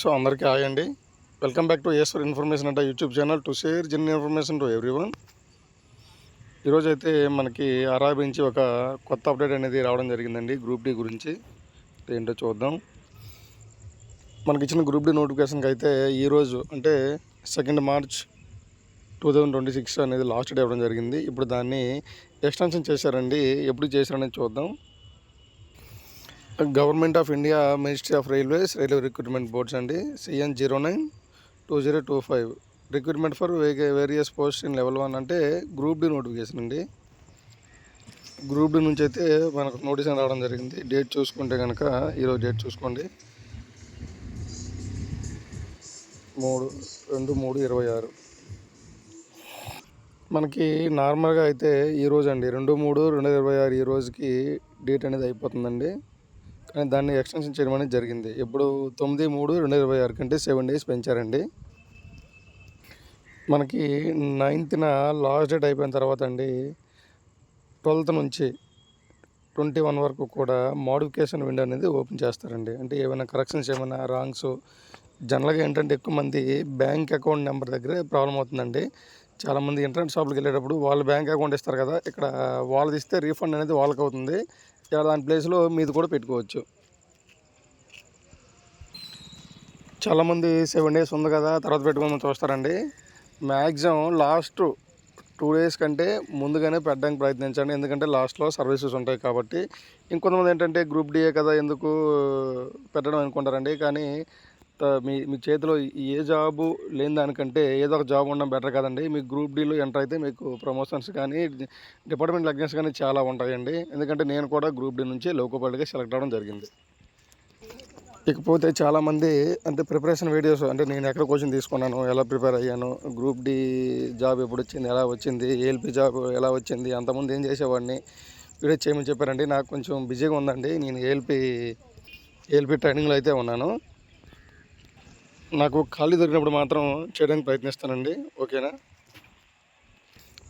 So అందరికీ hi అండి. Welcome back to ఏస్వర్ information అంటే YouTube channel to share genuine information to everyone. ఈరోజైతే మనకి అరాబి నుంచి ఒక కొత్త అప్డేట్ అనేది రావడం జరిగిందండి గ్రూప్ డి గురించి. ఏంటో చూద్దాం. మనకి ఇచ్చిన గ్రూప్ డి నోటిఫికేషన్కి అయితే ఈరోజు అంటే 2 మార్చ్ 2026 అనేది లాస్ట్ డే అవ్వడం జరిగింది. ఇప్పుడు దాన్ని ఎక్స్టెన్షన్ చేశారండి. ఎప్పుడు చేశారనేది చూద్దాం. Government of India ministry of railways railway recruitment boards అండి CN 09/2025 recruitment for various post in level 1 అంటే గ్రూప్ డి నోటిఫికేషన్ అండి. గ్రూప్ డి నుంచి అయితే మనకు నోటీస్ రావడం జరిగింది. డేట్ చూసుకుంటే కనుక ఈరోజు డేట్ చూసుకోండి, 3/2/3/26. మనకి నార్మల్గా అయితే ఈరోజు అండి 2/3/2026 ఈ రోజుకి డేట్ అనేది అయిపోతుందండి. కానీ దాన్ని ఎక్స్టెన్షన్ చేయడం అనేది జరిగింది. ఇప్పుడు 9/3/2026 కంటే 7 days పెంచారండి. మనకి 9th లాస్ట్ డేట్ అయిపోయిన తర్వాత అండి 12th నుంచి 21 వరకు కూడా మోడిఫికేషన్ విండో అనేది ఓపెన్ చేస్తారండి. అంటే ఏమైనా కరెక్షన్స్ ఏమైనా రాంగ్స్ జనరల్గా ఏంటంటే ఎక్కువ మంది బ్యాంక్ అకౌంట్ నెంబర్ దగ్గరే ప్రాబ్లం అవుతుందండి. చాలామంది ఇంటర్నెట్ షాప్కి వెళ్ళేటప్పుడు వాళ్ళు బ్యాంక్ అకౌంట్ ఇస్తారు కదా, ఇక్కడ వాళ్ళది ఇస్తే రీఫండ్ అనేది వాళ్ళకి అవుతుంది. దాని ప్లేస్లో మీది కూడా పెట్టుకోవచ్చు. చాలామంది 7 days ఉంది కదా తర్వాత పెట్టుకోమని చూస్తారండి. మ్యాక్సిమం లాస్ట్ 2 days కంటే ముందుగానే పెట్టడానికి ప్రయత్నించండి. ఎందుకంటే లాస్ట్లో సర్వీసెస్ ఉంటాయి కాబట్టి. ఇంకొంతమంది ఏంటంటే గ్రూప్ డిఏ కదా ఎందుకు పెట్టడం అనుకుంటారండి. కానీ మీ మీ చేతిలో ఏ జాబు లేని దానికంటే ఏదో ఒక జాబ్ ఉండడం బెటర్ కదండి. మీకు గ్రూప్ డీలో ఎంటర్ అయితే మీకు ప్రమోషన్స్ కానీ డిపార్ట్మెంట్ ఎగ్జామ్స్ కానీ చాలా ఉంటాయండి. ఎందుకంటే నేను కూడా గ్రూప్ డి నుంచి లోకో పైలట్గా సెలెక్ట్ అవ్వడం జరిగింది. ఇకపోతే చాలామంది అంటే ప్రిపరేషన్ వీడియోస్ అంటే నేను ఎక్కడ కోచింగ్ తీసుకున్నాను, ఎలా ప్రిపేర్ అయ్యాను, గ్రూప్ డి జాబ్ ఎప్పుడు వచ్చింది, ఎలా వచ్చింది, ఏఎల్పి జాబ్ ఎలా వచ్చింది, అంతకుముందు ఏం చేసేవాడిని వీడియో చేయమని చెప్పారండి. నాకు కొంచెం బిజీగా ఉందండి. నేను ఏఎల్పి ట్రైనింగ్లో అయితే ఉన్నాను. నాకు ఖాళీ దొరికినప్పుడు మాత్రం చేయడానికి ప్రయత్నిస్తానండి. ఓకేనా?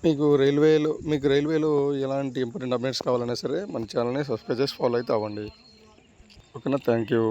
మీకు రైల్వేలో ఎలాంటి ఇంపార్టెంట్ అప్డేట్స్ కావాలన్నా సరే మన ఛానల్ని సబ్స్క్రైబ్ చేసి ఫాలో అయితే అవ్వండి. ఓకేనా? Thank you.